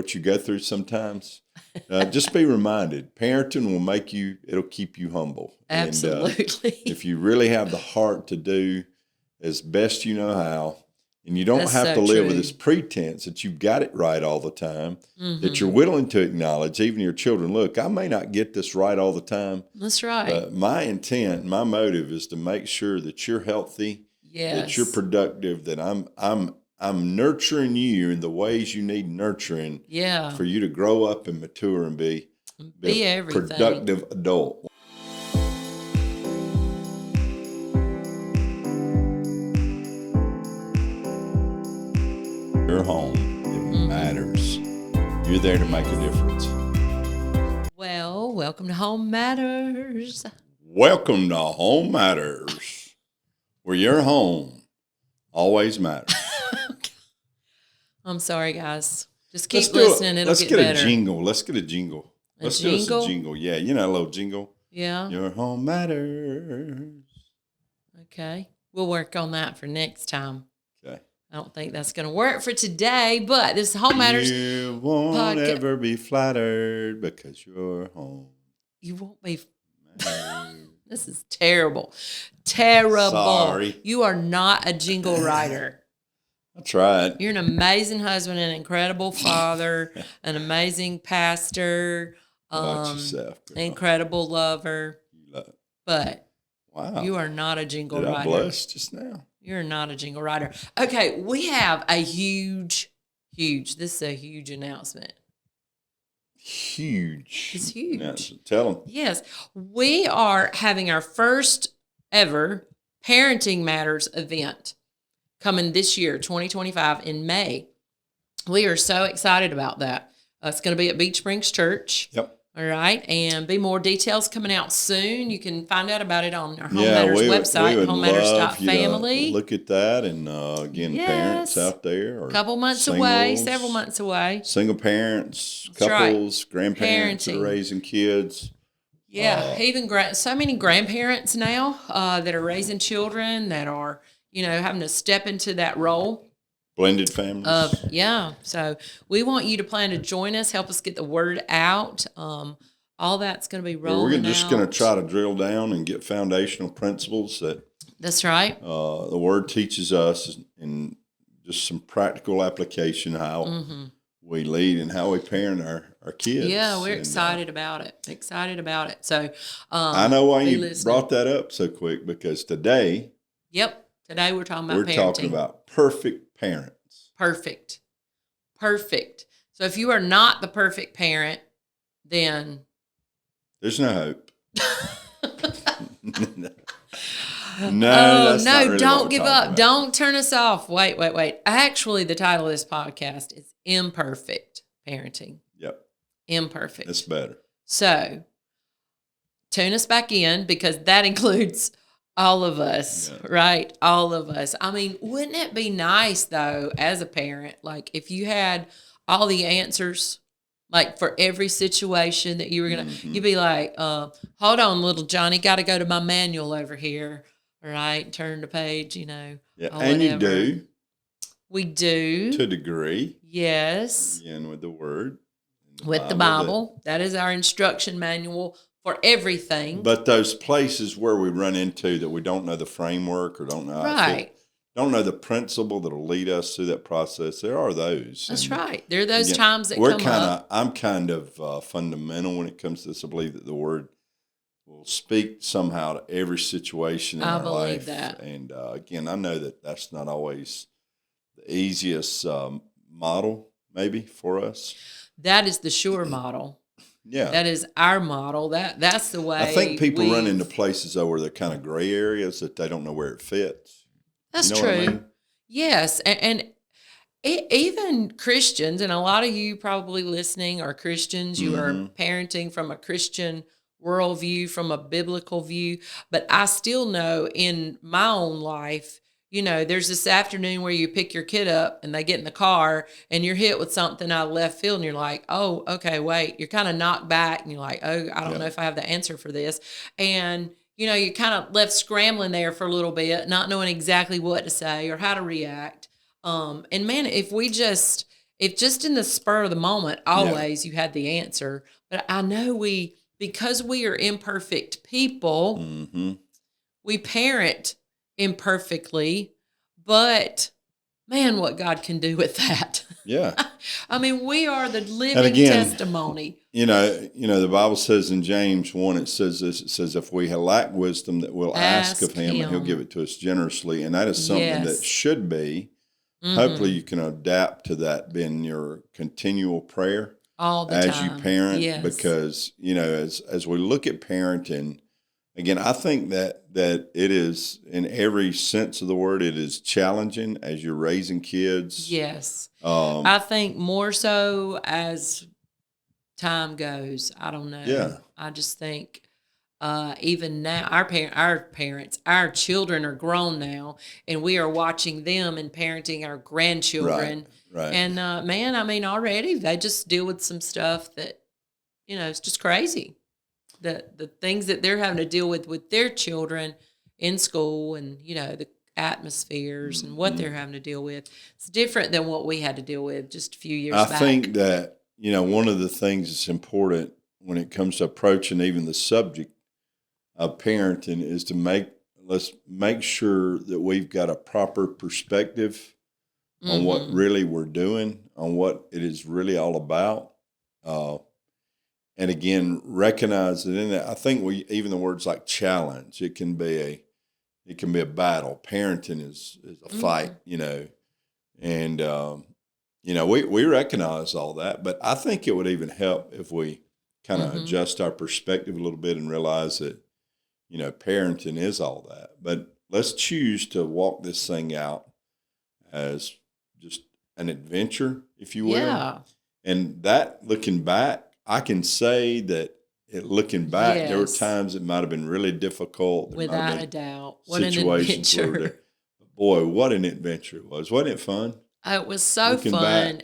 what you go through sometimes, just be reminded, parenting will it'll keep you humble. Absolutely. And if you really have the heart to do as best you know how, and you don't have to live with this pretense that you've got it right all the time, that you're willing to acknowledge, even your children, look, I may not get this right all the time. That's right. But my intent, my motive is to make sure that you're healthy, that you're productive, that I'm nurturing you in the ways you need nurturing for you to grow up and mature and be a productive adult. Your home, it matters. You're there to make a difference. Well, welcome to Home Matters. Welcome to Home Matters, where your home always matters. I'm sorry, guys. Just keep listening. It'll get better. Let's get a jingle. Let's do us a jingle. Yeah, you know, a little jingle. Yeah. Your home matters. Okay. We'll work on that for next time. Okay. I don't think that's going to work for today, but this is Home Matters. You won't ever be flattered because you're home. You won't be. This is terrible. Terrible. Sorry. You are not a jingle writer. I tried. You're an amazing husband, an incredible father, an amazing pastor, yourself, an incredible lover. But wow, you are not a jingle writer. I blush just now? You're not a jingle writer. Okay, we have a huge, this is a huge announcement. Huge. It's huge. Announcement. Tell them. Yes. We are having our first ever Parenting Matters event coming this year, 2025, in May. We are so excited about that. It's going to be at Beach Springs Church. Yep. All right. And be more details coming out soon. You can find out about it on our Home Matters website, homematters.family. Look at that. And again, parents out there. Or couple months away, several months away. Single parents, couples, grandparents that are raising kids. Yeah. Even so many grandparents now that are raising children that are, having to step into that role. Blended families. So we want you to plan to join us, help us get the word out. All that's going to be rolling out. We're just going to try to drill down and get foundational principles that. That's right. The Word teaches us, and just some practical application how we lead and how we parent our kids. Yeah, we're excited about it. So I know why you brought that up so quick, because today. Yep. Today we're talking about parenting. We're talking about perfect parents. Perfect. So if you are not the perfect parent, then there's no hope. No, really don't give up. About. Don't turn us off. Wait. Actually, the title of this podcast is Imperfect Parenting. Yep. Imperfect. That's better. So tune us back in, because that includes all of us, right? All of us. I mean, wouldn't it be nice, though, as a parent, like if you had all the answers, like for every situation that you were going to, you'd be like, hold on, little Johnny, got to go to my manual over here, right? Turn the page, Yeah, and you do. We do. To a degree. Yes. Again, with the Word. With the Bible. That is our instruction manual for everything. But those places where we run into that we don't know the framework or don't know don't know the principle that will lead us through that process, there are those. That's right. There are those times that come up. I'm kind of fundamental when it comes to this. I believe that the Word will speak somehow to every situation in our life. I believe that. And again, I know that that's not always the easiest model maybe for us. That is the sure model. Yeah. That is our model. That's the way. I think people run into places, though, where they're kind of gray areas that they don't know where it fits. That's true. I mean? Yes. And even Christians, and a lot of you probably listening are Christians, you are parenting from a Christian worldview, from a biblical view. But I still know in my own life, there's this afternoon where you pick your kid up and they get in the car and you're hit with something out of left field and you're like, oh, okay, wait. You're kind of knocked back and you're like, oh, I don't know if I have the answer for this. And, you're kind of left scrambling there for a little bit, not knowing exactly what to say or how to react. And man, if we just if just in the spur of the moment, always you had the answer. But I know because we are imperfect people, we parent imperfectly, but man, what God can do with that. Yeah. I mean, we are the living testimony. The Bible says in James 1, it says this, it says, if we lack wisdom, that we'll ask of him and he'll give it to us generously. And that is something that should be. Hopefully you can adapt to that being your continual prayer all the as time. you parent, because, as we look at parenting, again, I think that it is, in every sense of the word, it is challenging as you're raising kids. Yes. I think more so as time goes. I don't know. Yeah. I just think even now, our children are grown now, and we are watching them and parenting our grandchildren. Right. And man, I mean, already they just deal with some stuff that, it's just crazy. The things that they're having to deal with their children in school, and the atmospheres and what they're having to deal with. It's different than what we had to deal with just a few years back. I think that, one of the things that's important when it comes to approaching even the subject of parenting is to let's make sure that we've got a proper perspective on what really we're doing, on what it is really all about. And again, recognize that in that, I think even the words like challenge, it can be a battle. Parenting is a fight, and we recognize all that, but I think it would even help if we kind of adjust our perspective a little bit and realize that, parenting is all that. But let's choose to walk this thing out as just an adventure, if you will. Yeah. And that, looking back, I can say that looking back, there were times it might have been really difficult. Without a doubt. What situations an adventure. Boy, what an adventure it was. Wasn't it fun? It was so fun.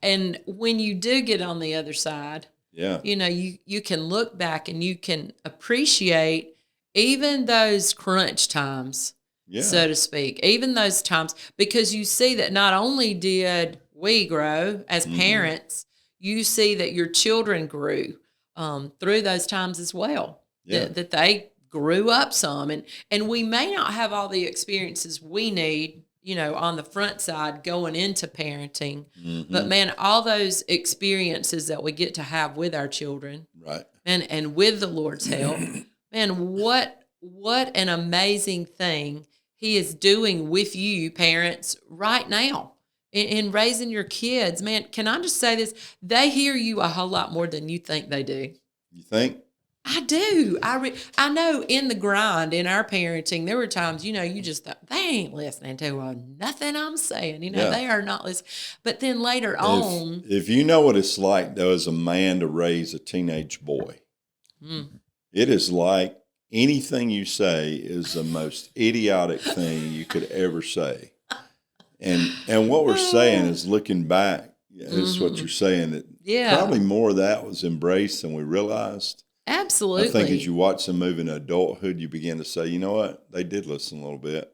And when you do get on the other side, you can look back and you can appreciate even those crunch times, so to speak, even those times, because you see that not only did we grow as parents, you see that your children grew through those times as well, that they grew up some. And we may not have all the experiences we need, on the front side going into parenting, but man, all those experiences that we get to have with our children, right, and with the Lord's help, man, what an amazing thing He is doing with you, parents, right now. In raising your kids, man, can I just say this? They hear you a whole lot more than you think they do. You think? I do. I know in the grind, in our parenting, there were times, you just thought, they ain't listening to nothing I'm saying. They are not listening. But then later on. If you know what it's like, though, as a man to raise a teenage boy, it is like anything you say is the most idiotic thing you could ever say. And what we're saying is, looking back, is what you're saying, that probably more of that was embraced than we realized. Absolutely. I think as you watch them move into adulthood, you begin to say, you know what, they did listen a little bit.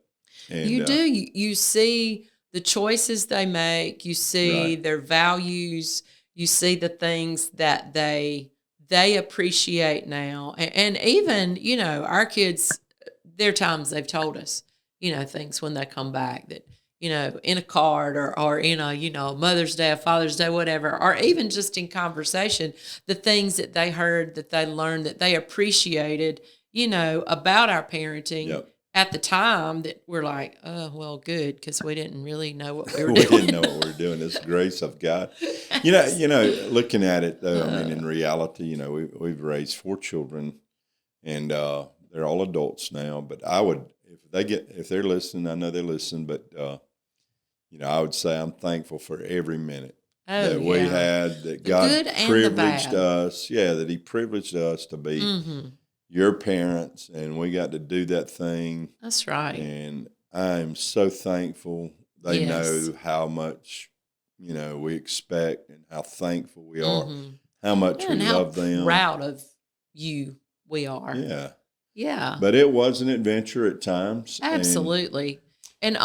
And, you do. You see the choices they make. You see their values. You see the things that they appreciate now. And even, our kids, there are times they've told us, things when they come back that, in a card or in a, Mother's Day, Father's Day, whatever, or even just in conversation, the things that they heard, that they learned, that they appreciated, about our parenting at the time, that we're like, oh, well, good, because we didn't really know what we were doing. We didn't know what we were doing. It's the grace of God. Looking at it, though, I mean, in reality, we've raised 4 children, and they're all adults now, but I would, if they're listening, I know they listen, but I would say I'm thankful for every minute that we had, that God privileged us. Yeah, that He privileged us to be your parents, and we got to do that thing. That's right. And I'm so thankful. They know how much, we expect, and how thankful we are, how much we love them. Proud of you we are. Yeah. Yeah. But it was an adventure at times. Absolutely. And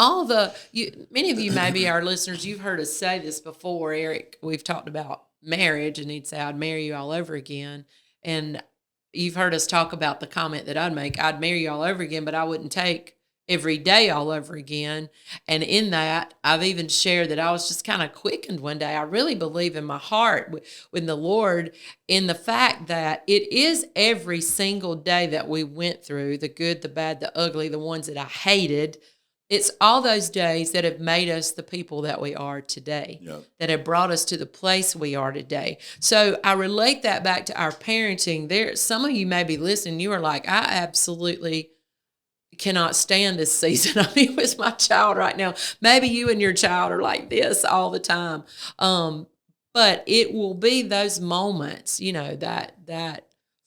many of you, maybe our listeners, you've heard us say this before, Eric. We've talked about marriage, and he'd say, "I'd marry you all over again." And you've heard us talk about the comment that I'd make, "I'd marry you all over again, but I wouldn't take every day all over again." And in that, I've even shared that I was just kind of quickened one day. I really believe in my heart with the Lord, in the fact that it is every single day that we went through, the good, the bad, the ugly, the ones that I hated. It's all those days that have made us the people that we are today, that have brought us to the place we are today. So I relate that back to our parenting. There, some of you may be listening. You are like, I absolutely cannot stand this season. I mean, with my child right now. Maybe you and your child are like this all the time. But it will be those moments, that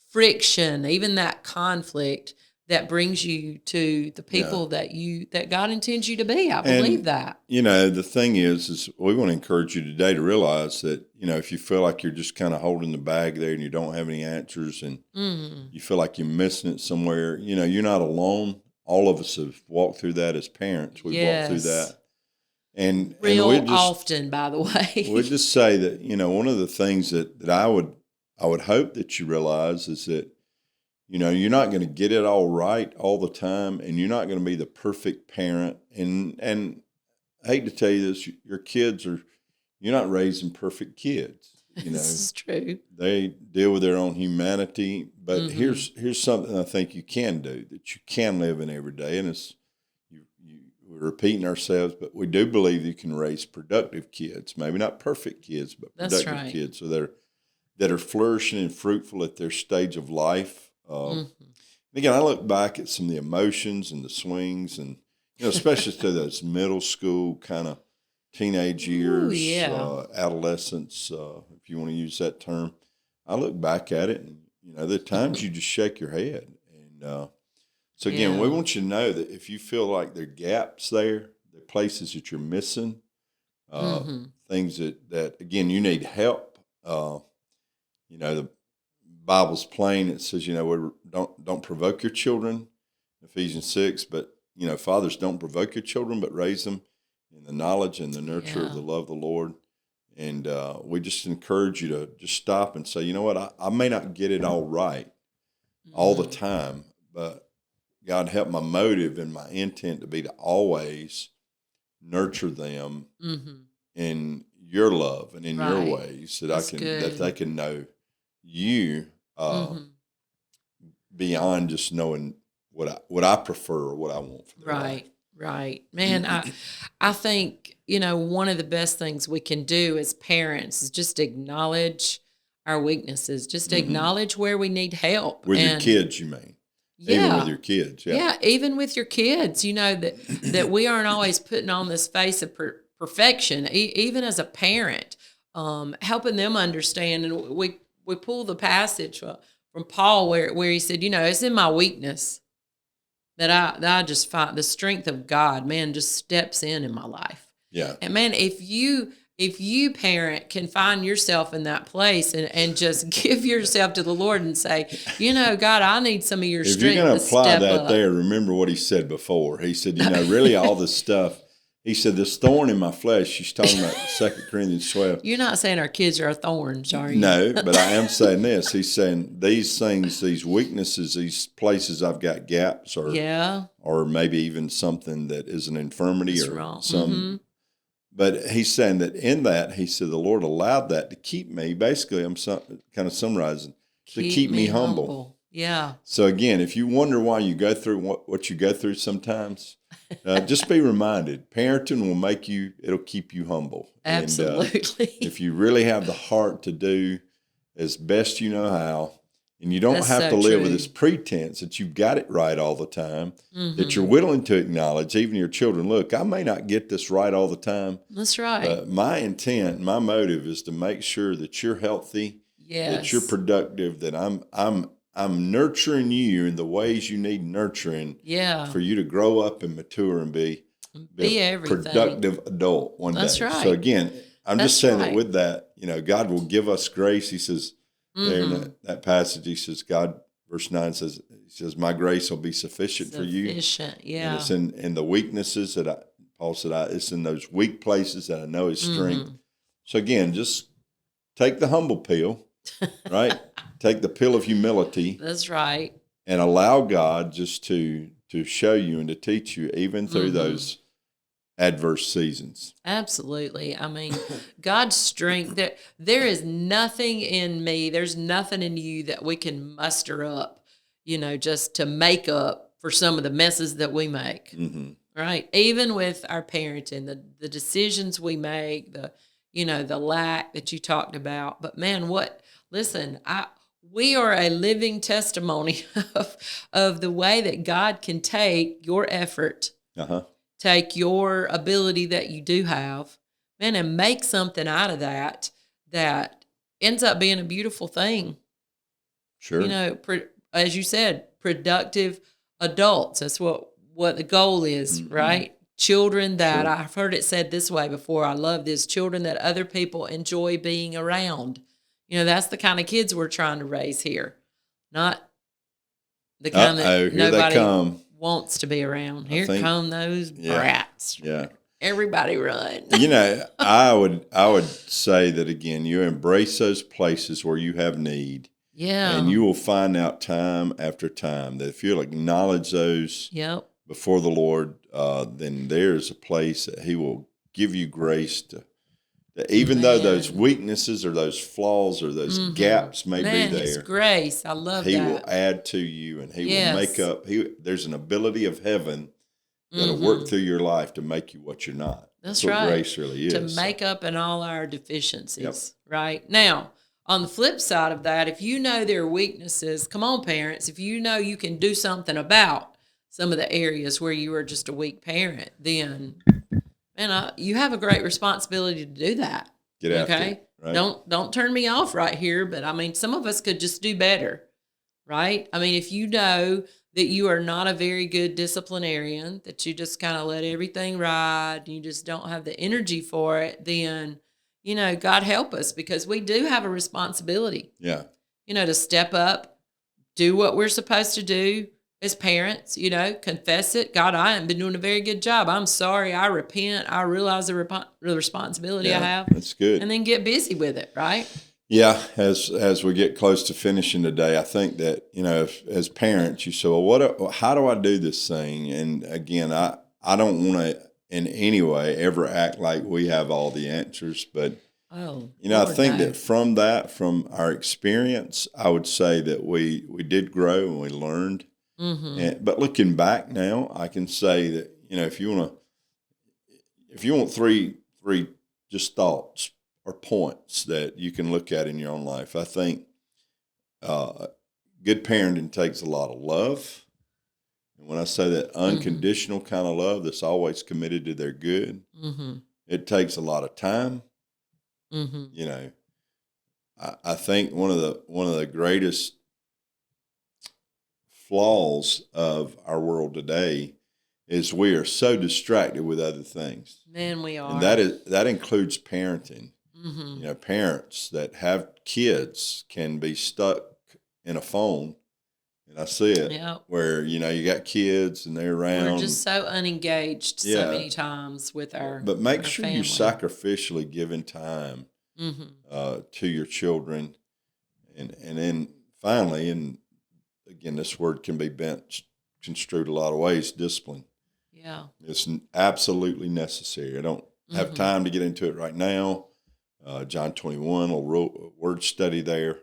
friction, even that conflict that brings you to the people that God intends you to be. I believe that. The thing is we want to encourage you today to realize that, if you feel like you're just kind of holding the bag there and you don't have any answers and you feel like you're missing it somewhere, you're not alone. All of us have walked through that as parents. We've walked through that. And often, by the way. We'll just say that, one of the things that I would hope that you realize is that, you're not going to get it all right all the time, and you're not going to be the perfect parent. And I hate to tell you this, your kids you're not raising perfect kids. This is true. They deal with their own humanity, but here's something I think you can do, that you can live in every day, and it's we're repeating ourselves, but we do believe you can raise productive kids, maybe not perfect kids, but productive kids, so that are flourishing and fruitful at their stage of life. And again, I look back at some of the emotions and the swings, and especially to those middle school kind of teenage years, adolescence, if you want to use that term. I look back at it, and there are times you just shake your head. And so again, we want you to know that if you feel like there are gaps there, the places that you're missing, things that again you need help. The Bible's plain. It says, don't provoke your children, Ephesians 6. But fathers, don't provoke your children, but raise them in the knowledge and the nurture of the love of the Lord. And we just encourage you to just stop and say, you know what, I may not get it all right all the time, but God, help my motive and my intent to be to always nurture them in your love and in your ways, that they can know you beyond just knowing what I prefer or what I want for their life. Right. Man, I think, one of the best things we can do as parents is just acknowledge our weaknesses, just acknowledge where we need help. With your kids, you mean? Even with your kids, even with your kids, that we aren't always putting on this face of perfection, even as a parent, helping them understand. And we pull the passage from Paul where he said, it's in my weakness that I just find the strength of God, man, just steps in my life. Yeah. And man, if you parent can find yourself in that place and just give yourself to the Lord and say, God, I need some of your strength. If you're going to apply that there, remember what he said before. He said, really all this stuff. He said, this thorn in my flesh. He's talking about 2 Corinthians 12. You're not saying our kids are thorns, are you? No, but I am saying this. He's saying these things, these weaknesses, these places I've got gaps, or maybe even something that is an infirmity or some. But he's saying that in that, he said, the Lord allowed that to keep me. Basically, I'm kind of summarizing, to keep me humble. Yeah. So again, if you wonder why you go through what you go through sometimes, just be reminded, parenting it'll keep you humble. Absolutely. And, if you really have the heart to do as best you know how, and you don't have to live with this pretense that you've got it right all the time, that you're willing to acknowledge, even your children, look, I may not get this right all the time. That's right. But my intent, my motive is to make sure that you're healthy, that you're productive, that I'm nurturing you in the ways you need nurturing for you to grow up and mature and be a productive adult one day. That's right. So again, I'm just saying that with that, God will give us grace. He says there in that passage, he says, God verse 9 says, he says, my grace will be sufficient for you. Sufficient, yeah. And it's in the weaknesses that Paul said, it's in those weak places that I know his strength. So again, just take the humble pill, right? Take the pill of humility. That's right. And allow God just to show you and to teach you even through those adverse seasons. Absolutely. I mean, God's strength, there is nothing in me, there's nothing in you that we can muster up, just to make up for some of the messes that we make. Right? Even with our parenting, the decisions we make, the lack that you talked about. But man, we are a living testimony of the way that God can take your effort, take your ability that you do have, man, and make something out of that ends up being a beautiful thing. Sure. As you said, productive adults. That's what the goal is, right? Children that, I've heard it said this way before, I love this, children that other people enjoy being around. That's the kind of kids we're trying to raise here, not the kind that nobody wants to be around. Here come those brats. Yeah. Everybody run. I would say that again, you embrace those places where you have need. Yeah. And you will find out time after time that if you'll acknowledge those before the Lord, then there's a place that he will give you grace to even though those weaknesses or those flaws or those gaps may be there. His grace. I love that. He will add to you and he will make up. There's an ability of heaven that'll work through your life to make you what you're not. That's what right. Grace really is. To make up in all our deficiencies. Right? Now, on the flip side of that, if you know there are weaknesses, come on, parents, if you know you can do something about some of the areas where you are just a weak parent, then you have a great responsibility to do that. Get after it, right? Don't turn me off right here, but I mean, some of us could just do better, right? I mean, if you know that you are not a very good disciplinarian, that you just kind of let everything ride, and you just don't have the energy for it, then, God help us, because we do have a responsibility. Yeah. To step up, do what we're supposed to do as parents, confess it. God, I haven't been doing a very good job. I'm sorry. I repent. I realize the responsibility I have. That's good. And then get busy with it, right? Yeah. As we get close to finishing today, I think that, as parents, you say, well, how do I do this thing? And again, I don't want to in any way ever act like we have all the answers, but I think that from our experience, I would say that we did grow and we learned. But looking back now, I can say that, if you want three just thoughts or points that you can look at in your own life, I think good parenting takes a lot of love. And when I say that unconditional kind of love that's always committed to their good, it takes a lot of time. I think one of the greatest flaws of our world today is we are so distracted with other things. Man, we are. And that includes parenting. Parents that have kids can be stuck in a phone. And I see it where, you got kids and they're around. We're just so unengaged so many times with our But make sure family. you're sacrificially giving time to your children. And then finally, and again, this word can be construed a lot of ways, discipline. Yeah. It's absolutely necessary. I don't have time to get into it right now. John 21, a word study there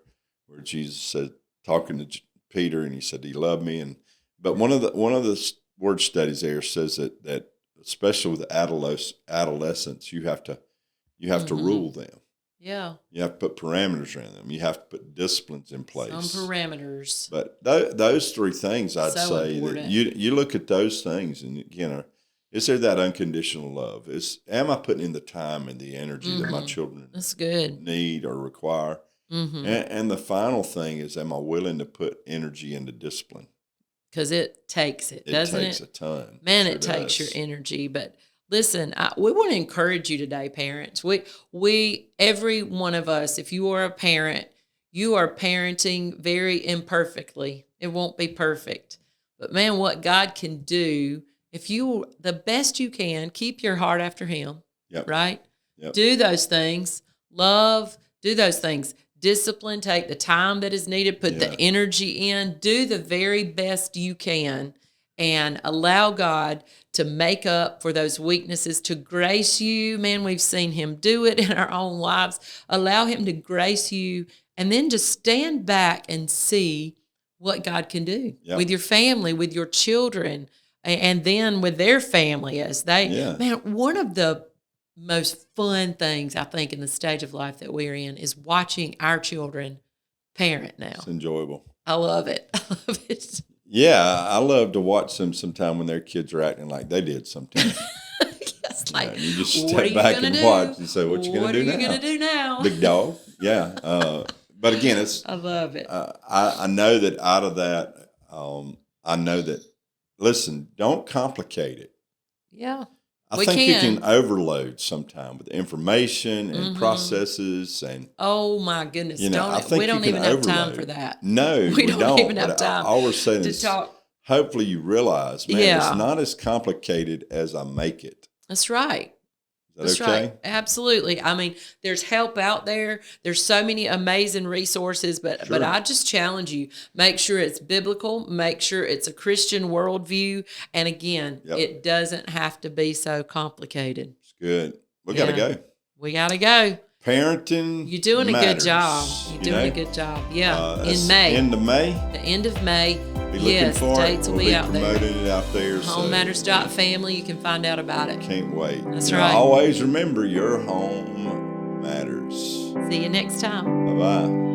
where Jesus said, talking to Peter, and he said he loved me. But one of the word studies there says that especially with adolescents, you have to rule them. Yeah. You have to put parameters around them. You have to put disciplines in place. Some parameters. But those three things, I'd say important. that you look at those things, and is there that unconditional love? Am I putting in the time and the energy that my children That's good. need or require? And the final thing is, am I willing to put energy into discipline? Because it takes it, doesn't it? It takes a ton. Man, it takes your energy. But listen, we want to encourage you today, parents. We every one of us, if you are a parent, you are parenting very imperfectly. It won't be perfect. But man, what God can do, if you, the best you can, keep your heart after him, right? Do those things. Love, do those things. Discipline, take the time that is needed, put the energy in, do the very best you can, and allow God to make up for those weaknesses, to grace you. Man, we've seen him do it in our own lives. Allow him to grace you, and then just stand back and see what God can do with your family, with your children, and then with their family as they, man, one of the most fun things I think in the stage of life that we're in is watching our children parent now. It's enjoyable. I love it. I love it. Yeah, I love to watch them sometime when their kids are acting like they did sometimes. It's like, you just step back and watch and say, what you going to do now? What are you going to do now? Big dog. Yeah. But again, I love it. I know that out of that, I know that, listen, don't complicate it. Yeah. I think you can overload sometime with information and processes and. Oh my goodness! You know, I think we don't even have time for that. No, we don't even have time. All we're saying to is, talk. Hopefully, you realize, man, it's not as complicated as I make it. That's right. Is that okay? Right. Absolutely. I mean, there's help out there. There's so many amazing resources, but I just challenge you, make sure it's biblical, make sure it's a Christian worldview. And again, it doesn't have to be so complicated. It's good. We got to go. We got to go. Parenting You're doing matters, a good job. You're doing a good job. Yeah. In May. End of May. The end of May. Be looking for dates will be out there. Promoting it out there. Homematters.family. You can find out about it. Can't wait. That's right. Always remember, your home matters. See you next time. Bye-bye.